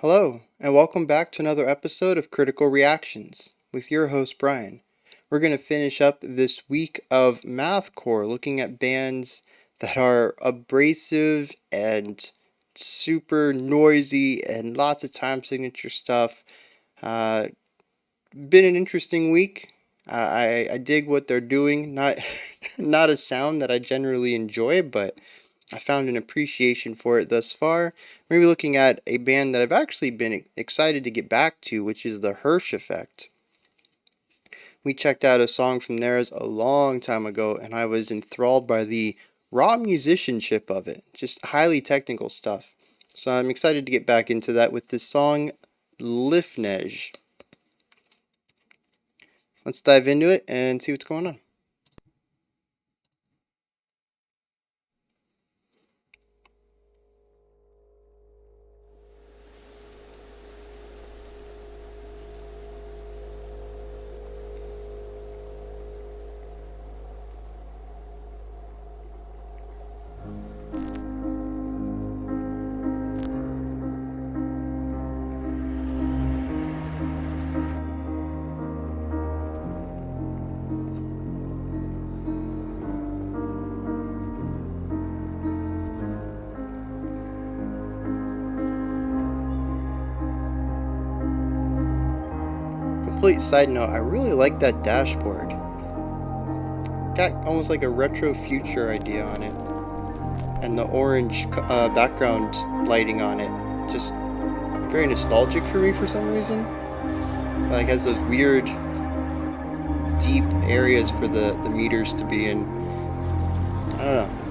Hello, and welcome back to another episode of Critical Reactions with your host, Bryan. We're going to finish up this week of mathcore, looking at bands that are abrasive and super noisy and lots of time signature stuff. Been an interesting week. I dig what they're doing. Not, not a sound that I generally enjoy, but I found an appreciation for it thus far. We're going to be looking at a band that I've actually been excited to get back to, which is the Hirsch Effekt. We checked out a song from theirs a long time ago, and I was enthralled by the raw musicianship of it. Just highly technical stuff. So I'm excited to get back into that with this song, LIFNEJ. Let's dive into it and see what's going on. Complete side note, I really like that dashboard. Got almost like a retro future idea on it. And the orange background lighting on it. Just very nostalgic for me for some reason. Like has those weird deep areas for the meters to be in. I don't know.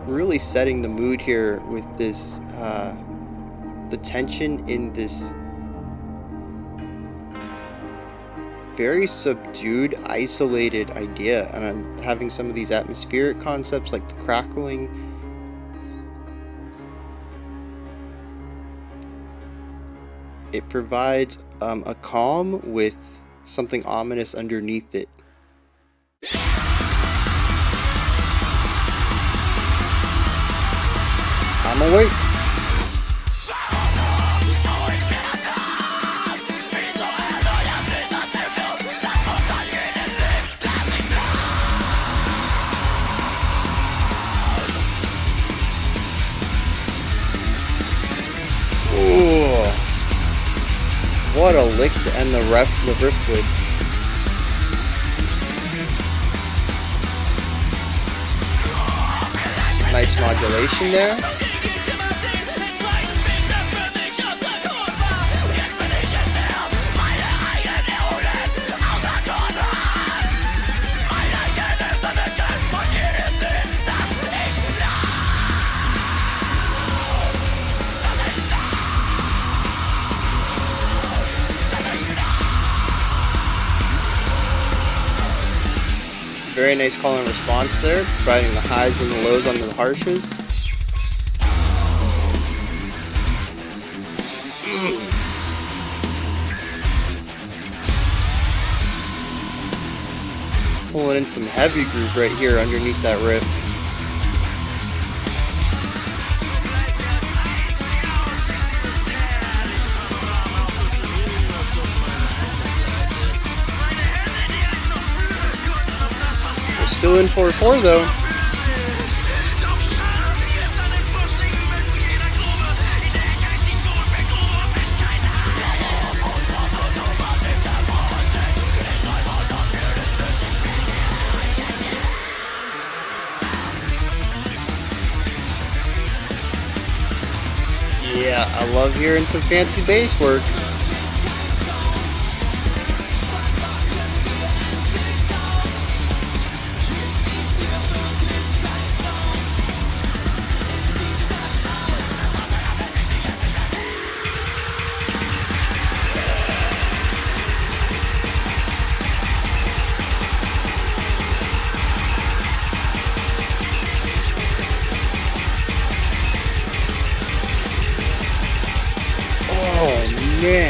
Really setting the mood here with this the tension in this very subdued, isolated idea, and I'm having some of these atmospheric concepts like the crackling. It provides a calm with something ominous underneath it. I'm awake. Ooh. What a lick to end the riff with. Nice modulation there. Very nice call and response there, providing the highs and the lows on the harshes. Pulling in some heavy groove right here underneath that riff. Still in 4/4 though. Yeah, I love hearing some fancy bass work. Man,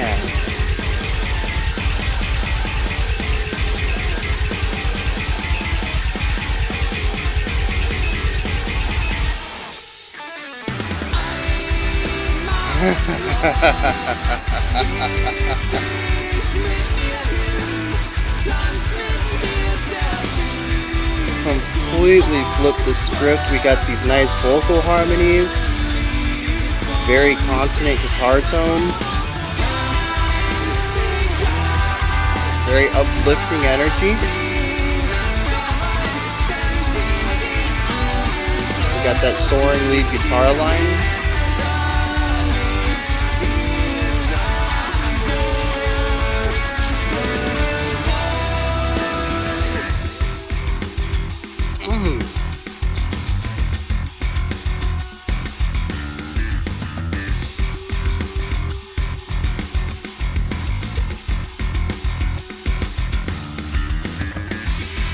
Completely flipped the script. We got these nice vocal harmonies, very consonant guitar tones, very uplifting energy. We got that soaring lead guitar line.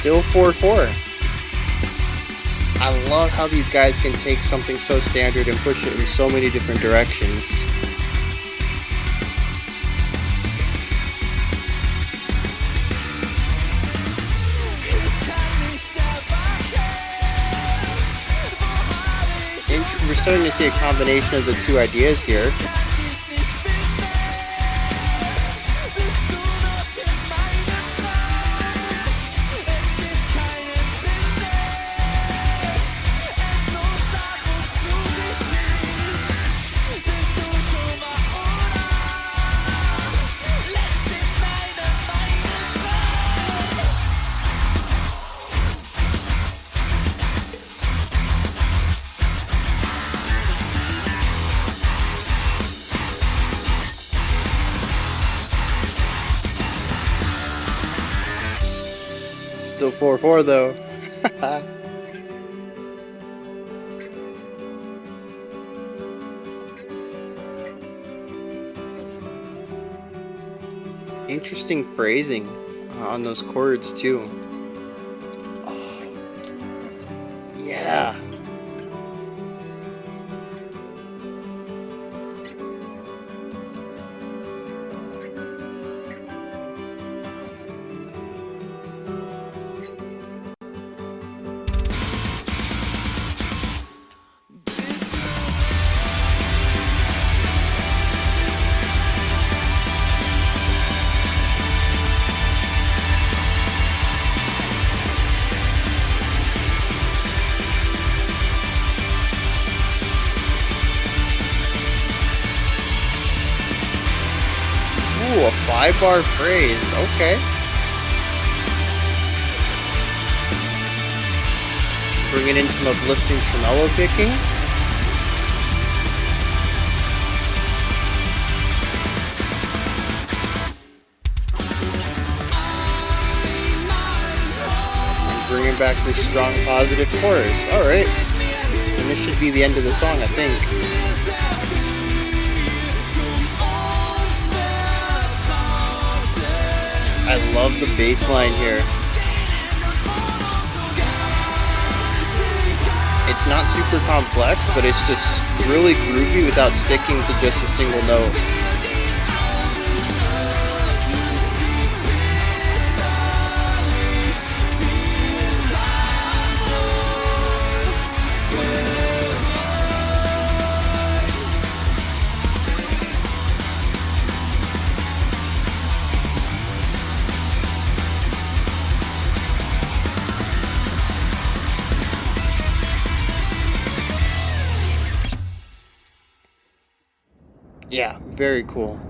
Still 4/4. I love how these guys can take something so standard and push it in so many different directions. We're starting to see a combination of the two ideas here. Still 4/4 though. Interesting phrasing on those chords too. Oh, yeah. Ooh, a 5-bar phrase. Okay. Bringing in some uplifting tremolo picking. And bringing back this strong positive chorus. Alright. And this should be the end of the song, I think. I love the bass line here. It's not super complex, but it's just really groovy without sticking to just a single note. Yeah, very cool.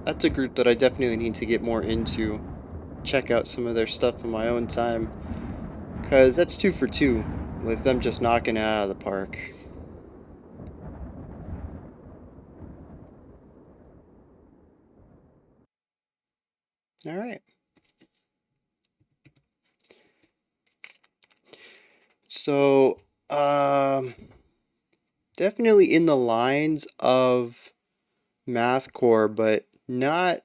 That's a group that I definitely need to get more into. Check out some of their stuff in my own time. Because that's 2 for 2 with them just knocking it out of the park. Alright. So, definitely in the lines of mathcore, but not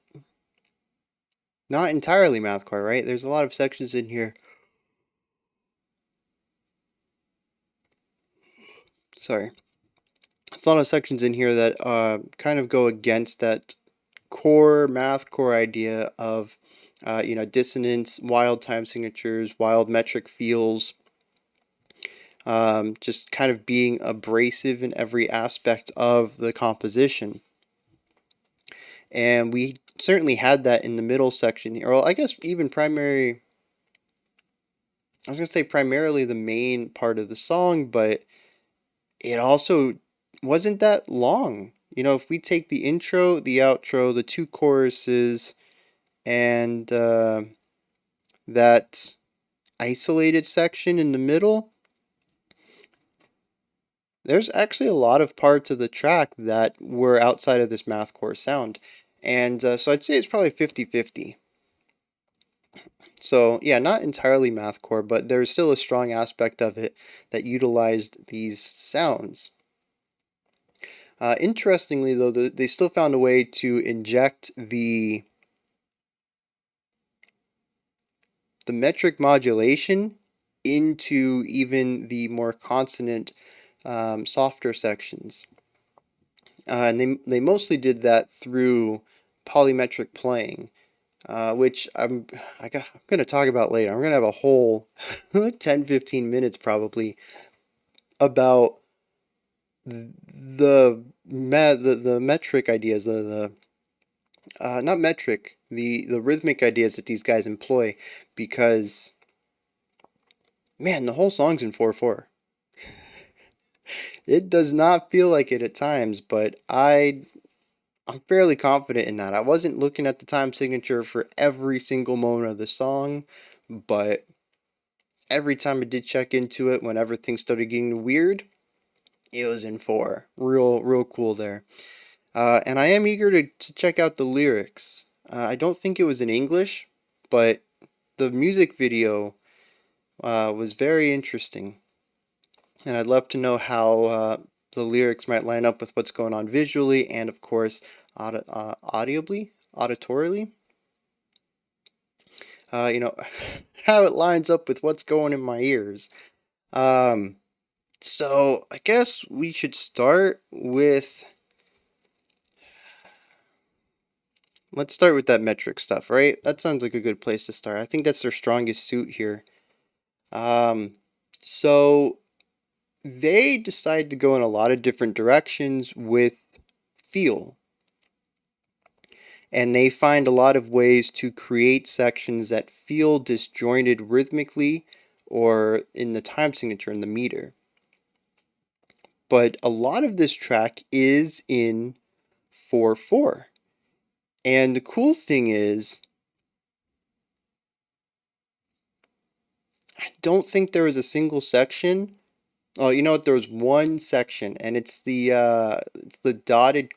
entirely mathcore, right? There's a lot of sections in here. Sorry. There's a lot of sections in here that kind of go against that core mathcore idea of dissonance, wild time signatures, wild metric feels. just kind of being abrasive in every aspect of the composition. And we certainly had that in the middle section here. Well, I guess even I was going to say primarily the main part of the song, but it also wasn't that long. If we take the intro, the outro, the two choruses, and that isolated section in the middle, there's actually a lot of parts of the track that were outside of this mathcore sound. And so I'd say it's probably 50-50. So yeah, not entirely mathcore, but there's still a strong aspect of it that utilized these sounds. Interestingly, though, they still found a way to inject the metric modulation into even the more consonant, softer sections. And they mostly did that through polymetric playing, which I'm going to talk about later. I'm going to have a whole 10-15 minutes probably about the metric ideas, the not metric, the rhythmic ideas that these guys employ, because man, the whole song's in 4/4. It does not feel like it at times, but I'm fairly confident in that. I wasn't looking at the time signature for every single moment of the song, but every time I did check into it, whenever things started getting weird, it was in 4. Real cool there. And I am eager to check out the lyrics. I don't think it was in English, but the music video was very interesting. And I'd love to know how the lyrics might line up with what's going on visually and, of course, auditorily. How it lines up with what's going in my ears. So I guess we should start with. Let's start with that metric stuff, right? That sounds like a good place to start. I think that's their strongest suit here. So they decide to go in a lot of different directions with feel. And they find a lot of ways to create sections that feel disjointed rhythmically or in the time signature in the meter. But a lot of this track is in 4/4. And the cool thing is, I don't think there was a single section. Oh, you know what? There was one section, and it's the dotted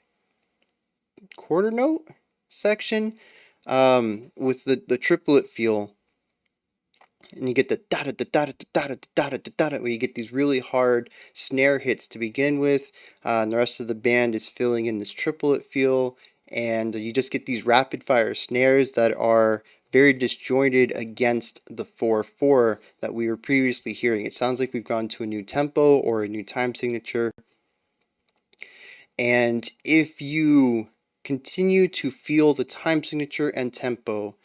quarter note section, with the triplet feel, and you get the da da da da da da da da da da da, where you get these really hard snare hits to begin with, and the rest of the band is filling in this triplet feel, and you just get these rapid fire snares that are very disjointed against the 4/4 that we were previously hearing. It sounds like we've gone to a new tempo or a new time signature. And if you continue to feel the time signature and tempo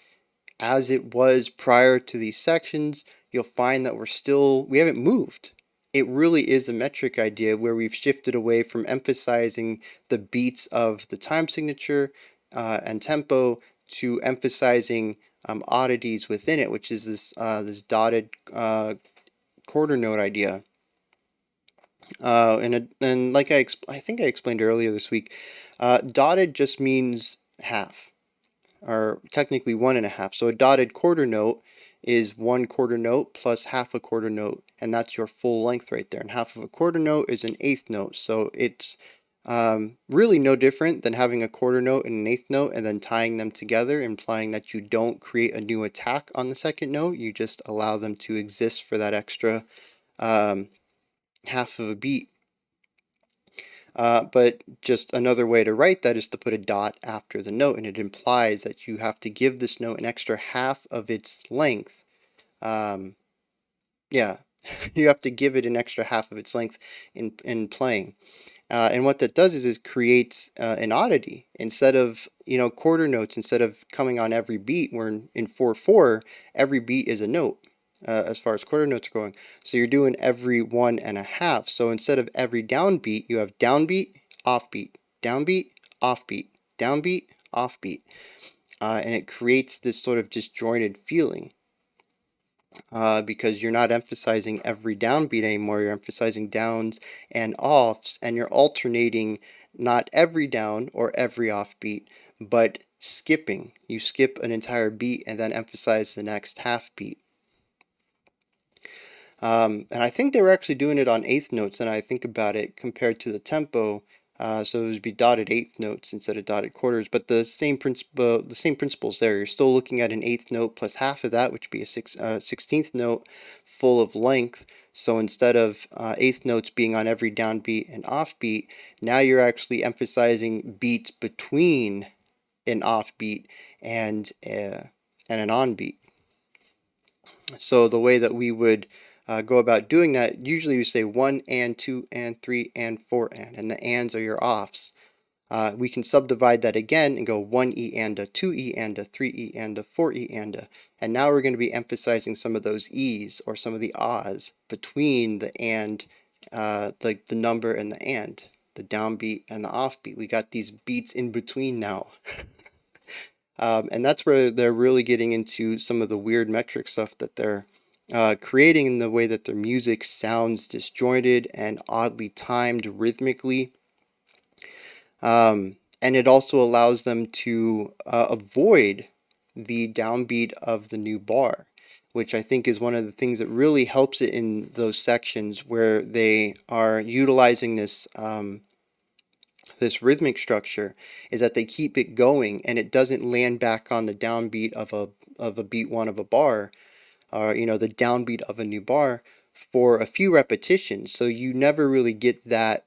as it was prior to these sections, you'll find that we haven't moved. It really is a metric idea where we've shifted away from emphasizing the beats of the time signature and tempo to emphasizing oddities within it, which is this dotted quarter note idea. And like I think I explained earlier this week, dotted just means half, or technically 1.5. So a dotted quarter note is 1/4 note plus half a quarter note, and that's your full length right there. And half of a quarter note is an eighth note. So it's really no different than having a quarter note and an eighth note and then tying them together, implying that you don't create a new attack on the second note. You just allow them to exist for that extra half of a beat. But just another way to write that is to put a dot after the note, and it implies that you have to give this note an extra half of its length. Yeah, you have to give it an extra half of its length in playing. And what that does is it creates an oddity. Instead of, quarter notes, instead of coming on every beat, where in 4/4, every beat is a note. as far as quarter notes are going. So you're doing every 1.5. So instead of every downbeat, you have downbeat, offbeat, downbeat, offbeat, downbeat, offbeat. And it creates this sort of disjointed feeling because you're not emphasizing every downbeat anymore. You're emphasizing downs and offs, and you're alternating not every down or every offbeat, but skipping. You skip an entire beat and then emphasize the next half beat. And I think they were actually doing it on eighth notes, and I think about it compared to the tempo. So it would be dotted eighth notes instead of dotted quarters, but the same principles there. You're still looking at an eighth note plus half of that, which would be a 16th note full of length. So instead of eighth notes being on every downbeat and offbeat, now you're actually emphasizing beats between an offbeat and an onbeat. So the way that we would go about doing that, usually you say 1 and 2 and 3 and 4 and the ands are your offs. We can subdivide that again and go 1 E and a, 2 E and a, 3 E and a, 4 E and a. And now we're going to be emphasizing some of those E's or some of the ahs between the and, like the number and the and, the downbeat and the offbeat. We got these beats in between now. And that's where they're really getting into some of the weird metric stuff that they're creating in the way that their music sounds disjointed and oddly timed rhythmically. And it also allows them to avoid the downbeat of the new bar, which I think is one of the things that really helps it in those sections where they are utilizing this rhythmic structure, is that they keep it going and it doesn't land back on the downbeat of a beat one of a bar, or the downbeat of a new bar for a few repetitions. So you never really get that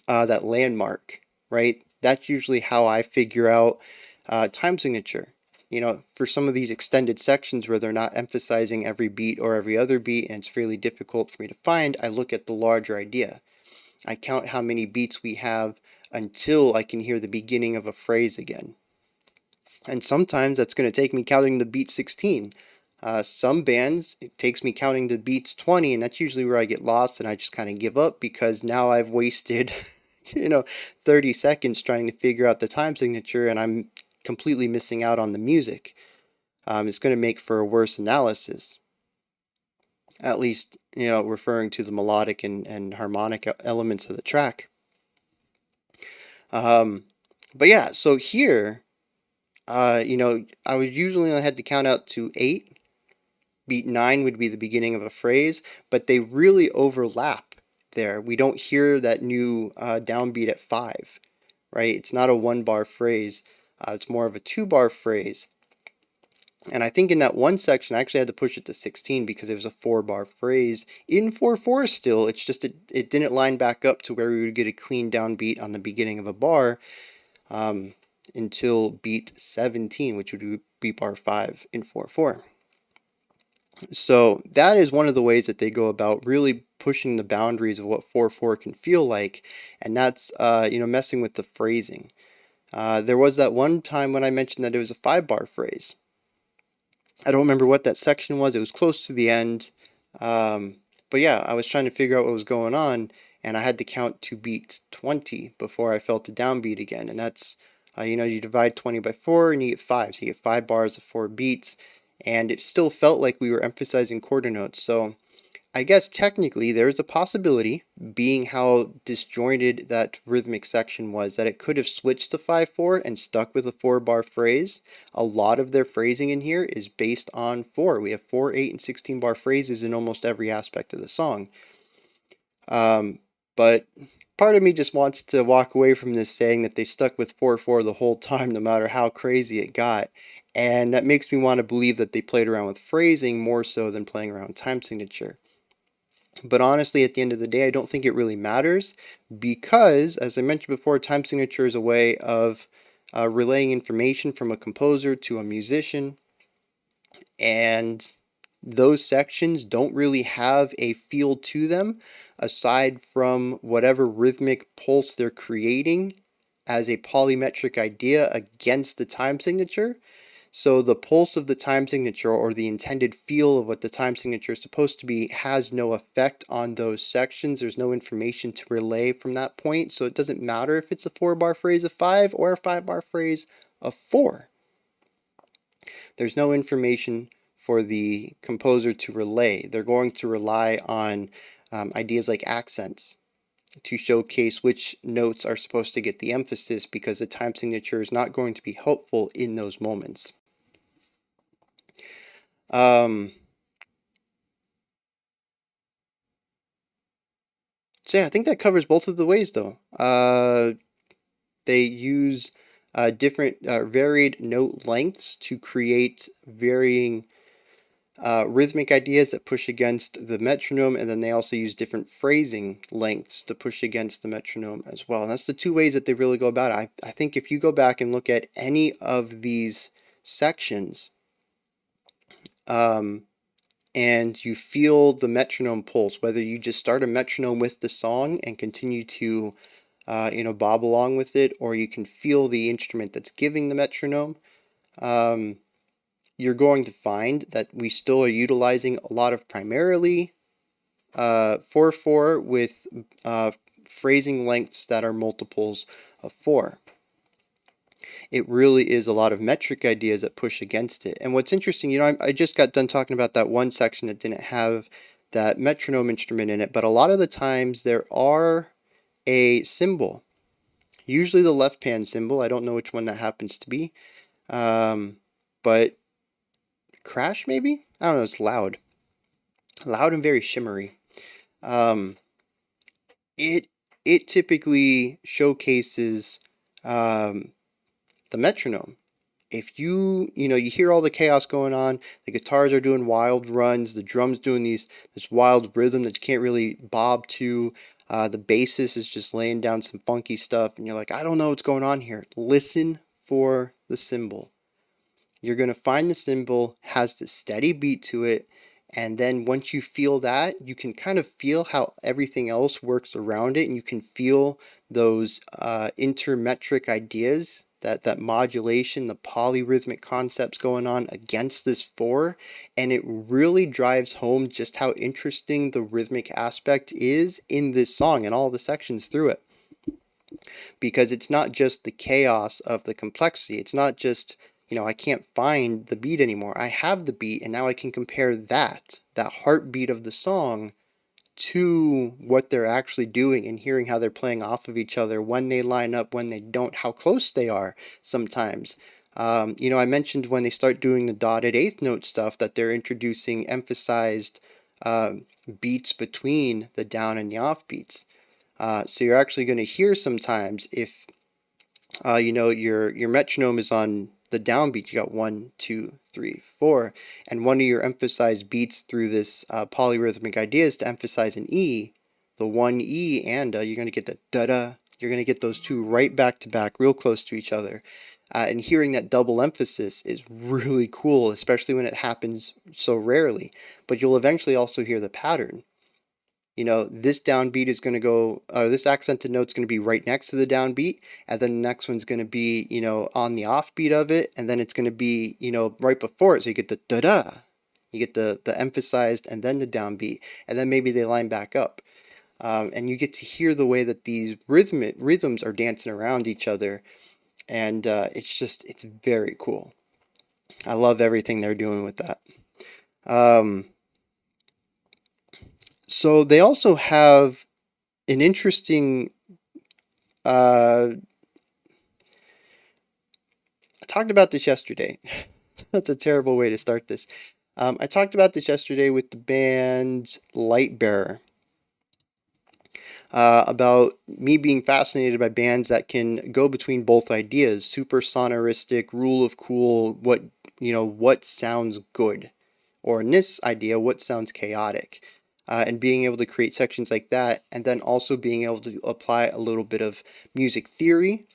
landmark, right? That's usually how I figure out time signature. For some of these extended sections where they're not emphasizing every beat or every other beat and it's really difficult for me to find, I look at the larger idea. I count how many beats we have until I can hear the beginning of a phrase again. And sometimes that's going to take me counting to beat 16. Some bands, it takes me counting to beats 20, and that's usually where I get lost and I just kind of give up because now I've wasted, 30 seconds trying to figure out the time signature and I'm completely missing out on the music. It's going to make for a worse analysis. At least, referring to the melodic and harmonic elements of the track. But yeah, so here, I would usually only had to count out to 8. Beat 9 would be the beginning of a phrase, but they really overlap there. We don't hear that new downbeat at 5, right? It's not a 1-bar phrase. It's more of a 2-bar phrase. And I think in that one section, I actually had to push it to 16 because it was a 4-bar phrase in 4/4 still. It's just it didn't line back up to where we would get a clean downbeat on the beginning of a bar until beat 17, which would be bar 5 in 4/4. So that is one of the ways that they go about really pushing the boundaries of what 4/4 can feel like, and that's messing with the phrasing. There was that one time when I mentioned that it was a 5-bar phrase. I don't remember what that section was. It was close to the end. But yeah, I was trying to figure out what was going on, and I had to count to beat 20 before I felt a downbeat again. And that's, you divide 20 by 4 and you get 5. So you get 5 bars of 4 beats, and it still felt like we were emphasizing quarter notes. So I guess technically there's a possibility, being how disjointed that rhythmic section was, that it could have switched to 5/4 and stuck with a 4-bar phrase. A lot of their phrasing in here is based on 4. We have 4, 8, and 16-bar phrases in almost every aspect of the song. But part of me just wants to walk away from this saying that they stuck with 4/4 the whole time, no matter how crazy it got. And that makes me want to believe that they played around with phrasing more so than playing around with time signature. But honestly, at the end of the day, I don't think it really matters because, as I mentioned before, time signature is a way of relaying information from a composer to a musician. And those sections don't really have a feel to them aside from whatever rhythmic pulse they're creating as a polymetric idea against the time signature. So the pulse of the time signature, or the intended feel of what the time signature is supposed to be, has no effect on those sections. There's no information to relay from that point. So it doesn't matter if it's a 4-bar phrase of 5 or a 5-bar phrase of 4. There's no information for the composer to relay. They're going to rely on ideas like accents to showcase which notes are supposed to get the emphasis, because the time signature is not going to be helpful in those moments. So yeah, I think that covers both of the ways though. They use different varied note lengths to create varying rhythmic ideas that push against the metronome, and then they also use different phrasing lengths to push against the metronome as well. And that's the two ways that they really go about it. I think if you go back and look at any of these sections, and you feel the metronome pulse, whether you just start a metronome with the song and continue to bob along with it, or you can feel the instrument that's giving the metronome, you're going to find that we still are utilizing a lot of primarily 4/4 with phrasing lengths that are multiples of 4. It really is a lot of metric ideas that push against it. And what's interesting, I just got done talking about that one section that didn't have that metronome instrument in it, but a lot of the times there are a cymbal, usually the left pan cymbal. I don't know which one that happens to be, but crash maybe? I don't know, it's loud and very shimmery. It it typically showcases the metronome. If you hear all the chaos going on, the guitars are doing wild runs, the drums doing this wild rhythm that you can't really bob to, the bassist is just laying down some funky stuff, and you're like, I don't know what's going on here. Listen for the cymbal. You're going to find the cymbal has the steady beat to it, and then once you feel that, you can kind of feel how everything else works around it, and you can feel those intermetric ideas, that modulation, the polyrhythmic concepts going on against this 4, and it really drives home just how interesting the rhythmic aspect is in this song and all the sections through it. Because it's not just the chaos of the complexity. It's not just, I can't find the beat anymore. I have the beat, and now I can compare that heartbeat of the song to what they're actually doing, and hearing how they're playing off of each other, when they line up, when they don't, how close they are sometimes. I mentioned when they start doing the dotted eighth note stuff that they're introducing emphasized beats between the down and the off beats. So you're actually going to hear sometimes, if your metronome is on the downbeat, you got 1, 2, 3, 4, and one of your emphasized beats through this polyrhythmic idea is to emphasize an E, the 1 E, and you're going to get the da-da. You're going to get those two right back to back, real close to each other. And hearing that double emphasis is really cool, especially when it happens so rarely. But you'll eventually also hear the pattern. This downbeat is going to go, this accented note is going to be right next to the downbeat, and then the next one's going to be, on the offbeat of it, and then it's going to be, right before it. So you get the da-da, you get the emphasized, and then the downbeat, and then maybe they line back up. And you get to hear the way that these rhythms are dancing around each other, and it's very cool. I love everything they're doing with that. So they also have an interesting I talked about this yesterday. That's a terrible way to start this. I talked about this yesterday with the band Lightbearer, about me being fascinated by bands that can go between both ideas: super sonoristic, rule of cool, what sounds good, or in this idea, what sounds chaotic. And being able to create sections like that, and then also being able to apply a little bit of music theory,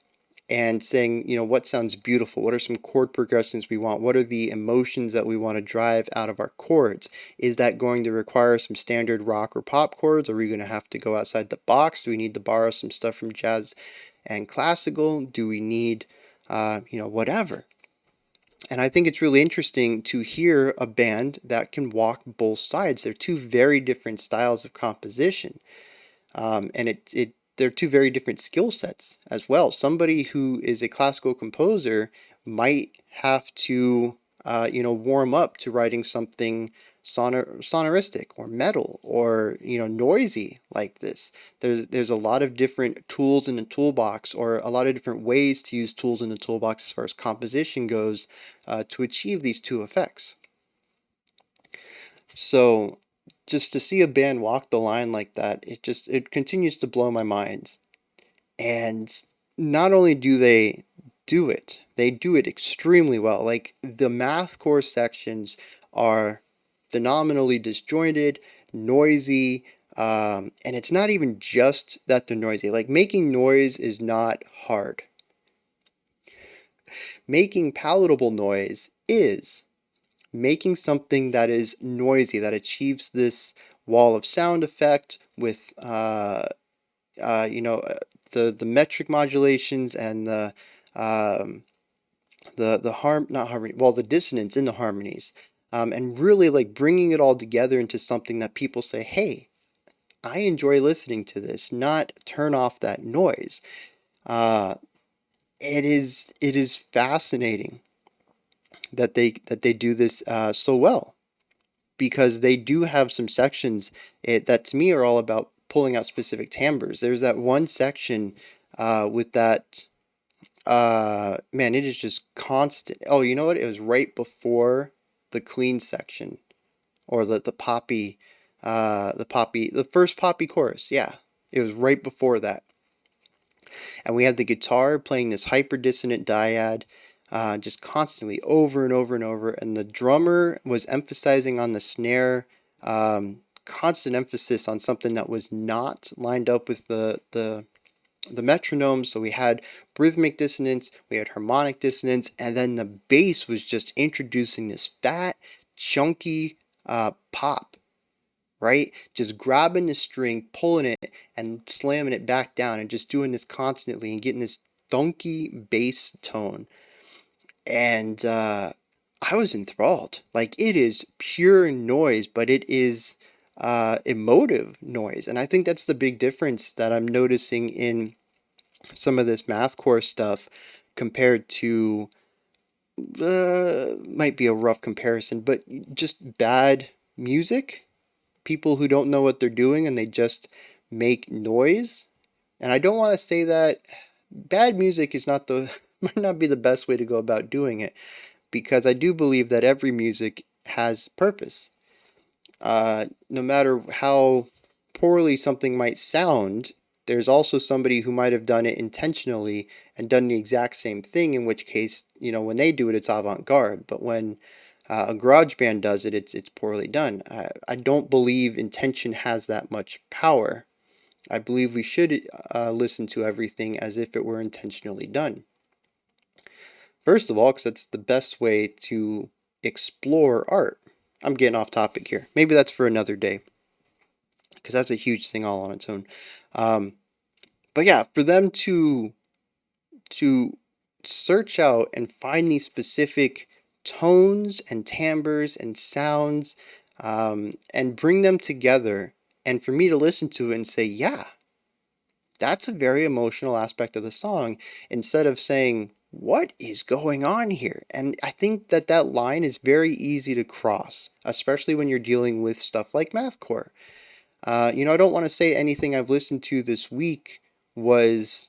and saying, what sounds beautiful? What are some chord progressions we want? What are the emotions that we want to drive out of our chords? Is that going to require some standard rock or pop chords? Are we going to have to go outside the box? Do we need to borrow some stuff from jazz and classical? Do we need, whatever? And I think it's really interesting to hear a band that can walk both sides. They're two very different styles of composition, and they're two very different skill sets as well. Somebody who is a classical composer might have to, warm up to writing something sonoristic or metal or noisy like this. There's a lot of different tools in the toolbox, or a lot of different ways to use tools in the toolbox as far as composition goes, to achieve these two effects. So just to see a band walk the line like that, it continues to blow my mind. And not only do they do it extremely well. Like the math core sections are phenomenally disjointed, noisy, and it's not even just that they're noisy. Like making noise is not hard. Making palatable noise is. Making something that is noisy, that achieves this wall of sound effect with uh, you know uh, the metric modulations and um, the harm not harmony well the dissonance in the harmonies, and really like bringing it all together into something that people say, hey, I enjoy listening to this, not turn off that noise. uh, it is fascinating that they do this so well, because they do have some sections that to me are all about pulling out specific timbres. There's that one section with that man, it is just constant. Oh, you know what? It was right before the clean section, or the first poppy chorus. Yeah, it was right before that, and we had the guitar playing this hyper dissonant dyad, just constantly over and over and over, and the drummer was emphasizing on the snare, constant emphasis on something that was not lined up with the metronome. So we had rhythmic dissonance, we had harmonic dissonance, and then the bass was just introducing this fat, chunky pop, right? Just grabbing the string, pulling it, and slamming it back down, and just doing this constantly and getting this thunky bass tone. And I was enthralled. Like, it is pure noise, but it is emotive noise. And I think that's the big difference that I'm noticing in some of this math course stuff compared to, might be a rough comparison, but just bad music. People who don't know what they're doing and they just make noise. And I don't want to say that bad music is not the might not be the best way to go about doing it, because I do believe that every music has purpose. No matter how poorly something might sound, there's also somebody who might have done it intentionally and done the exact same thing, in which case, when they do it, it's avant-garde. But when a garage band does it, it's poorly done. I don't believe intention has that much power. I believe we should listen to everything as if it were intentionally done. First of all, because that's the best way to explore art. I'm getting off topic here. Maybe that's for another day, because that's a huge thing all on its own. Um, but yeah, for them to search out and find these specific tones and timbres and sounds, and bring them together, and for me to listen to it and say, yeah, that's a very emotional aspect of the song, instead of saying, what is going on here? And I think that line is very easy to cross, especially when you're dealing with stuff like mathcore. I don't want to say anything I've listened to this week was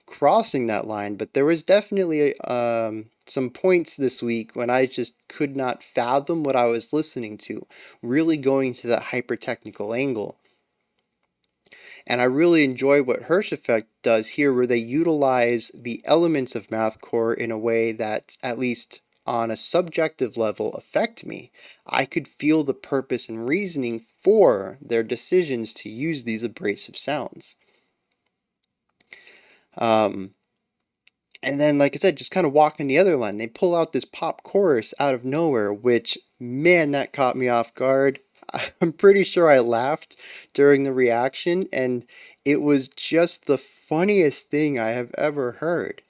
crossing that line, but there was definitely some points this week when I just could not fathom what I was listening to, really going to that hyper technical angle. And I really enjoy what Hirsch Effekt does here, where they utilize the elements of mathcore in a way that, at least on a subjective level, affect me. I could feel the purpose and reasoning for their decisions to use these abrasive sounds. Um, and then, like I said, just kind of walking the other line, they pull out this pop chorus out of nowhere, which, man, that caught me off guard. I'm pretty sure I laughed during the reaction, and it was just the funniest thing I have ever heard.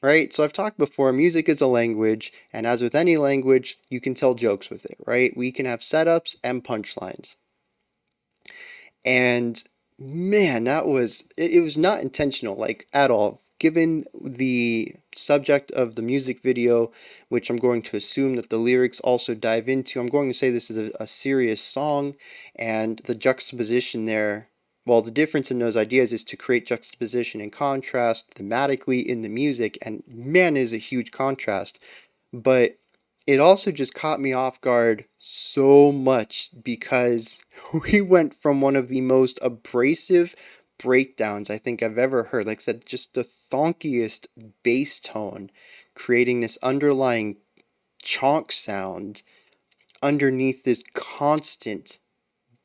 right? So I've talked before, music is a language, and as with any language, you can tell jokes with it, right? We can have setups and punchlines. And man, it was not intentional, like at all. Given the subject of the music video, which I'm going to assume that the lyrics also dive into, I'm going to say this is a serious song, and the juxtaposition there, well, the difference in those ideas is to create juxtaposition and contrast thematically in the music, and man, is a huge contrast. But it also just caught me off guard so much because we went from one of the most abrasive breakdowns I think I've ever heard. Like I said, just the thonkiest bass tone, creating this underlying chonk sound underneath this constant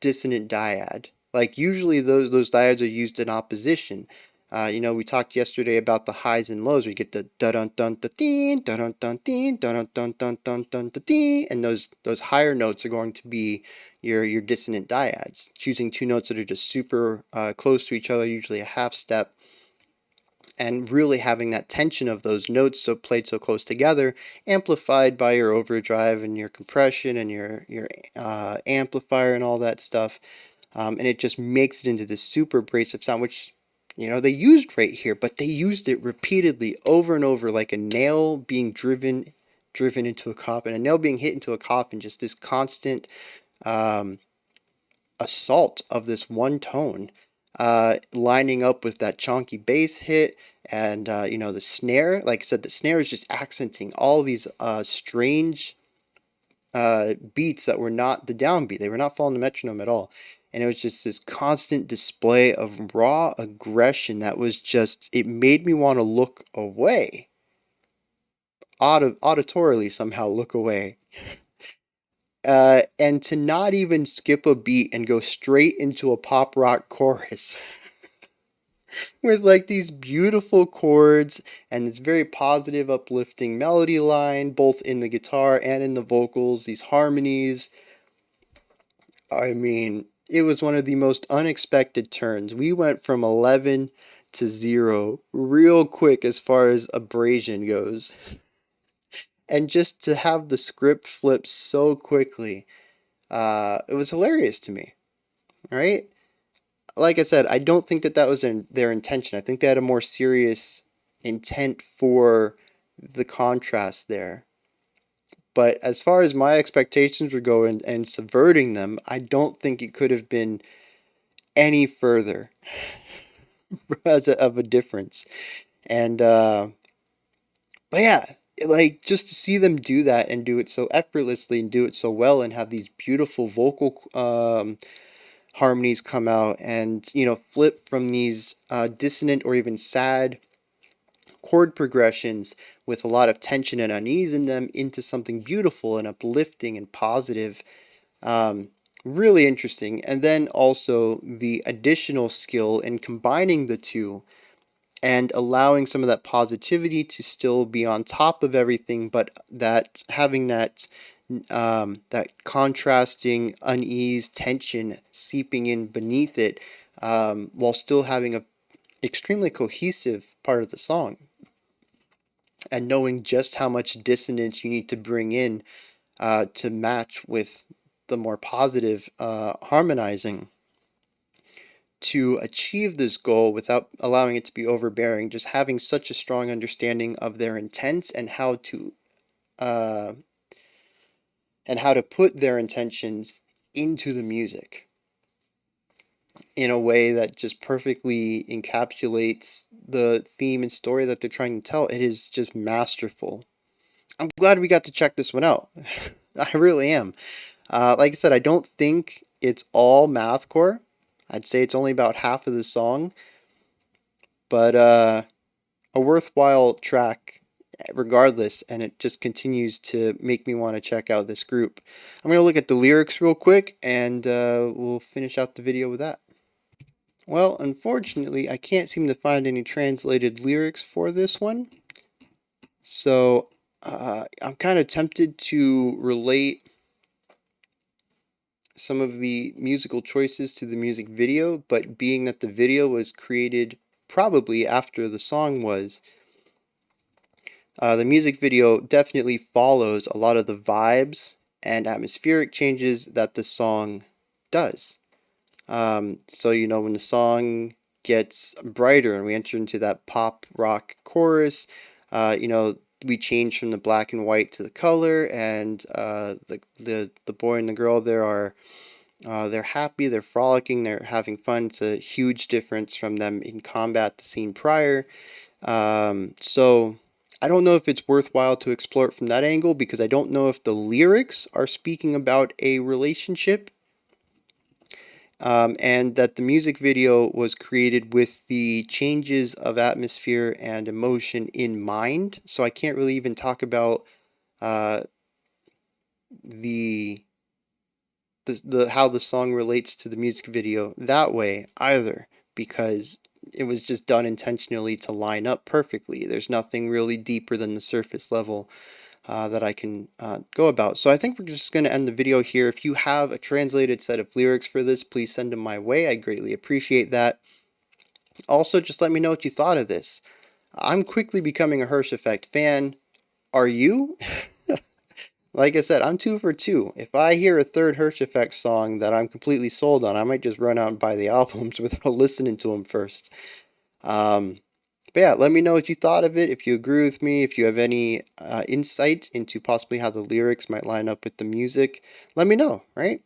dissonant dyad. Like usually those dyads are used in opposition. We talked yesterday about the highs and lows. We get the da dun dun da deen, da dun dun deen, da dun dun dun dun dun da deen, and those higher notes are going to be your dissonant dyads. Choosing two notes that are just super close to each other, usually a half step, and really having that tension of those notes so played so close together, amplified by your overdrive and your compression and your amplifier and all that stuff, and it just makes it into this super abrasive sound, which they used right here, but they used it repeatedly over and over, like a nail being driven into a coffin, a nail being hit into a coffin. Just this constant um, assault of this one tone, lining up with that chunky bass hit, and the snare. Like I said, the snare is just accenting all these strange beats that were not the downbeat. They were not following the metronome at all. And it was just this constant display of raw aggression that was just, it made me want to look away. Auditorily somehow look away. And to not even skip a beat and go straight into a pop rock chorus with like these beautiful chords and this very positive, uplifting melody line, both in the guitar and in the vocals, these harmonies. I mean, it was one of the most unexpected turns. We went from 11 to 0 real quick as far as abrasion goes. And just to have the script flip so quickly, it was hilarious to me, right? Like I said, I don't think that was their intention. I think they had a more serious intent for the contrast there. But as far as my expectations were going and subverting them, I don't think it could have been any further of a difference. And but yeah, like just to see them do that and do it so effortlessly and do it so well and have these beautiful vocal harmonies come out, and flip from these dissonant or even sad chord progressions with a lot of tension and unease in them into something beautiful and uplifting and positive. Um, Really interesting. And then also the additional skill in combining the two and allowing some of that positivity to still be on top of everything, but that having that contrasting unease tension seeping in beneath it, while still having a extremely cohesive part of the song, and knowing just how much dissonance you need to bring in to match with the more positive harmonizing to achieve this goal without allowing it to be overbearing. Just having such a strong understanding of their intents uh, and how to put their intentions into the music in a way that just perfectly encapsulates the theme and story that they're trying to tell. It is just masterful. I'm glad we got to check this one out. I really am. Like I said, I don't think it's all mathcore. I'd say it's only about half of the song, but a worthwhile track regardless, and it just continues to make me want to check out this group. I'm going to look at the lyrics real quick, and we'll finish out the video with that. Well, unfortunately, I can't seem to find any translated lyrics for this one, so I'm kind of tempted to relate some of the musical choices to the music video, but being that the video was created probably after the song was, The music video definitely follows a lot of the vibes and atmospheric changes that the song does. So, when the song gets brighter and we enter into that pop rock chorus, we change from the black and white to the color, and the boy and the girl there are they're happy, they're frolicking, they're having fun. It's a huge difference from them in combat the scene prior. So I don't know if it's worthwhile to explore it from that angle because I don't know if the lyrics are speaking about a relationship, and that the music video was created with the changes of atmosphere and emotion in mind. So I can't really even talk about uh, the how the song relates to the music video that way either, because it was just done intentionally to line up perfectly. There's nothing really deeper than the surface level that I can go about. So I think we're just going to end the video here. If you have a translated set of lyrics for this, please send them my way. I greatly appreciate that. Also, just let me know what you thought of this. I'm quickly becoming a Hirsch Effekt fan. Are you? Like I said, I'm 2 for 2. If I hear a third Hirsch Effekt song that I'm completely sold on, I might just run out and buy the albums without listening to them first. Um, but yeah, let me know what you thought of it. If you agree with me, if you have any insight into possibly how the lyrics might line up with the music, let me know, right?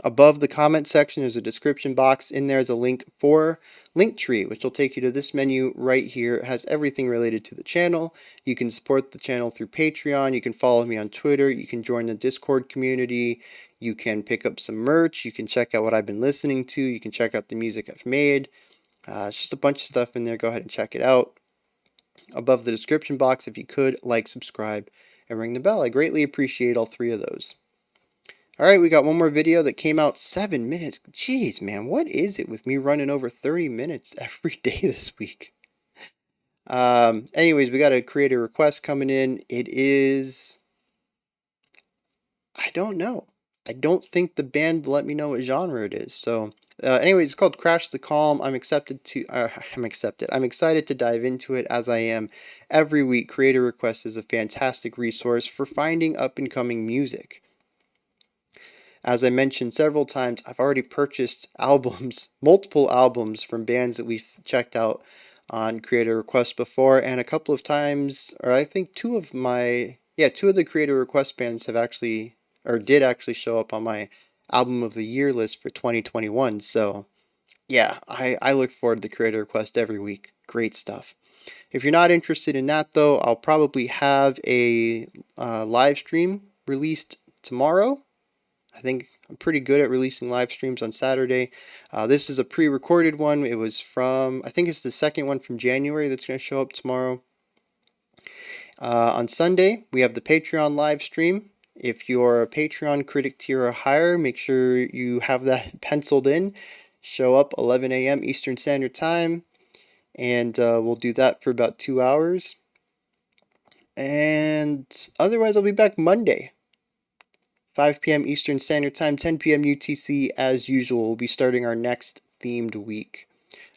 Above the comment section, there's a description box. In there is a link for Linktree, which will take you to this menu right here. It has everything related to the channel. You can support the channel through Patreon. You can follow me on Twitter. You can join the Discord community. You can pick up some merch. You can check out what I've been listening to. You can check out the music I've made. It's just a bunch of stuff in there. Go ahead and check it out. Above the description box, if you could, like, subscribe, and ring the bell. I greatly appreciate all 3 of those. Alright, we got one more video that came out 7 minutes. Jeez, man, what is it with me running over 30 minutes every day this week? Anyways, we got a creator request coming in. It is... I don't know. I don't think the band let me know what genre it is. So, anyways, it's called Crash the Calm. I'm excited to dive into it as I am every week. Creator request is a fantastic resource for finding up-and-coming music. As I mentioned several times, I've already purchased albums, multiple albums from bands that we've checked out on creator request before, and a couple of times, or I think two of the creator request bands have actually, or did actually show up on my album of the year list for 2021. So yeah, I look forward to creator request every week. Great stuff. If you're not interested in that though, I'll probably have a live stream released tomorrow. I think I'm pretty good at releasing live streams on Saturday. This is a pre-recorded one. It was from, I think it's the second one from January that's going to show up tomorrow. On Sunday, we have the Patreon live stream. If you're a Patreon critic tier or higher, make sure you have that penciled in. Show up 11 a.m. Eastern Standard Time, and we'll do that for about 2 hours. And otherwise, I'll be back Monday. 5 p.m. Eastern Standard Time, 10 p.m. UTC as usual. We'll be starting our next themed week.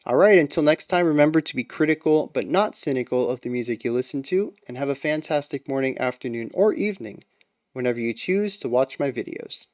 Alright, until next time, remember to be critical but not cynical of the music you listen to, and have a fantastic morning, afternoon, or evening whenever you choose to watch my videos.